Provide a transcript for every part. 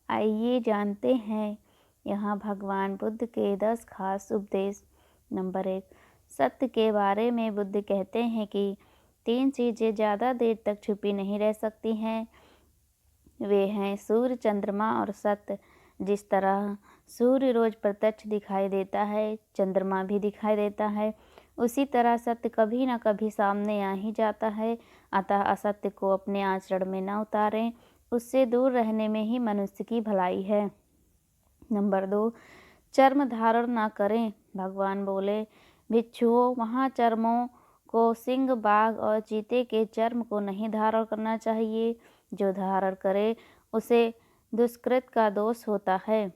आइए जानते हैं यहाँ भगवान बुद्ध के 10 खास उपदेश। नंबर 1, सत्य के बारे में बुद्ध कहते हैं कि 3 चीज़ें ज़्यादा देर तक छुपी नहीं रह सकती हैं। वे हैं सूर्य, चंद्रमा और सत्य। जिस तरह सूर्य रोज प्रत्यक्ष दिखाई देता है, चंद्रमा भी दिखाई देता है, उसी तरह सत्य कभी न कभी सामने आ ही जाता है। अतः असत्य को अपने आचरण में न उतारें, उससे दूर रहने में ही मनुष्य की भलाई है। नंबर 2, चर्म धारण न करें। भगवान बोले, भिक्षुओं, वहाँ चर्मों को सिंह, बाघ और चीते के चर्म को नहीं धारण करना चाहिए। जो धारण करे उसे दुष्कृत का दोष होता है।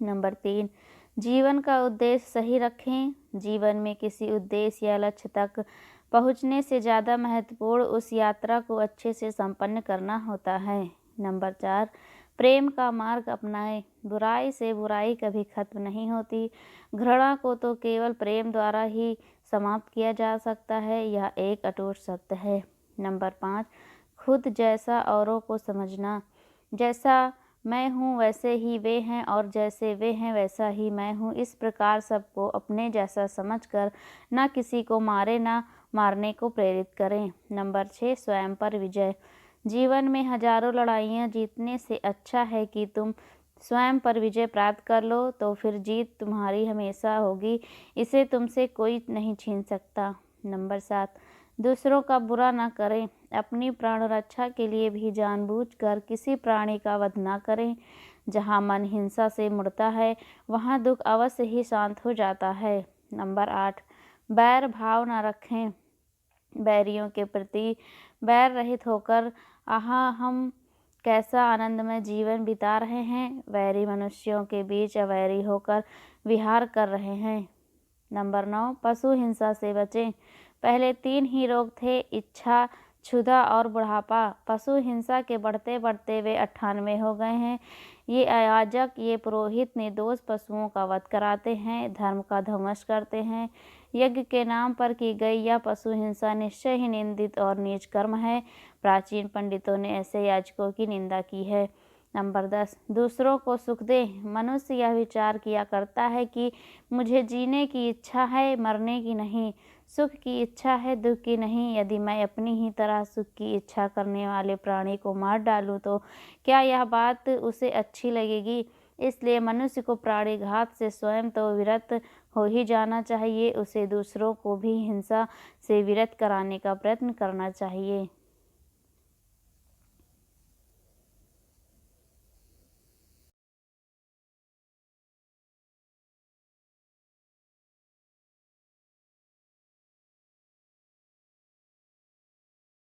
नंबर 3, जीवन का उद्देश्य सही रखें। जीवन में किसी उद्देश्य या लक्ष्य तक पहुँचने से ज़्यादा महत्वपूर्ण उस यात्रा को अच्छे से संपन्न करना होता है। नंबर 4, प्रेम का मार्ग अपनाएं। बुराई से बुराई कभी खत्म नहीं होती। घृणा को तो केवल प्रेम द्वारा ही समाप्त किया जा सकता है, यह एक अटूट सत्य है। नंबर 5, खुद जैसा औरों को समझना। जैसा मैं हूँ वैसे ही वे हैं और जैसे वे हैं वैसा ही मैं हूँ। इस प्रकार सबको अपने जैसा समझकर न किसी को मारे न मारने को प्रेरित करें। नंबर 6, स्वयं पर विजय। जीवन में हजारों लड़ाइयाँ जीतने से अच्छा है कि तुम स्वयं पर विजय प्राप्त कर लो, तो फिर जीत तुम्हारी हमेशा होगी। इसे तुमसे कोई नहीं छीन सकता। नंबर 7, दूसरों का बुरा न करें। अपनी प्राण रक्षा के लिए भी जानबूझकर किसी प्राणी का वध न करें। जहाँ मन हिंसा से मुड़ता है, वहाँ दुख अवश्य ही शांत हो जाता है। नंबर 8, बैर भाव न रखें। बैरियों के प्रति बैर रहित होकर हम कैसा आनंदमय जीवन बिता रहे हैं, वैरी मनुष्यों के बीच अवैरी होकर विहार कर रहे हैं। नंबर 9, पशु हिंसा से बचें। पहले 3 ही रोग थे, इच्छा, क्षुधा और बुढ़ापा। पशु हिंसा के बढ़ते बढ़ते वे 98 हो गए हैं। ये अयाजक, ये पुरोहित निर्दोष पशुओं का वध कराते हैं, धर्म का ध्वंस करते हैं। यज्ञ के नाम पर की गई यह पशु हिंसा निश्चय ही निंदित और नीच कर्म है। प्राचीन पंडितों ने ऐसे याजकों की निंदा की है। नंबर 10, दूसरों को सुख दे। मनुष्य यह विचार किया करता है कि मुझे जीने की इच्छा है, मरने की नहीं। सुख की इच्छा है, दुख की नहीं। यदि मैं अपनी ही तरह सुख की इच्छा करने वाले प्राणी को मार डालूं तो क्या यह बात उसे अच्छी लगेगी? इसलिए मनुष्य को प्राणी घात से स्वयं तो विरत हो ही जाना चाहिए, उसे दूसरों को भी हिंसा से विरत कराने का प्रयत्न करना चाहिए।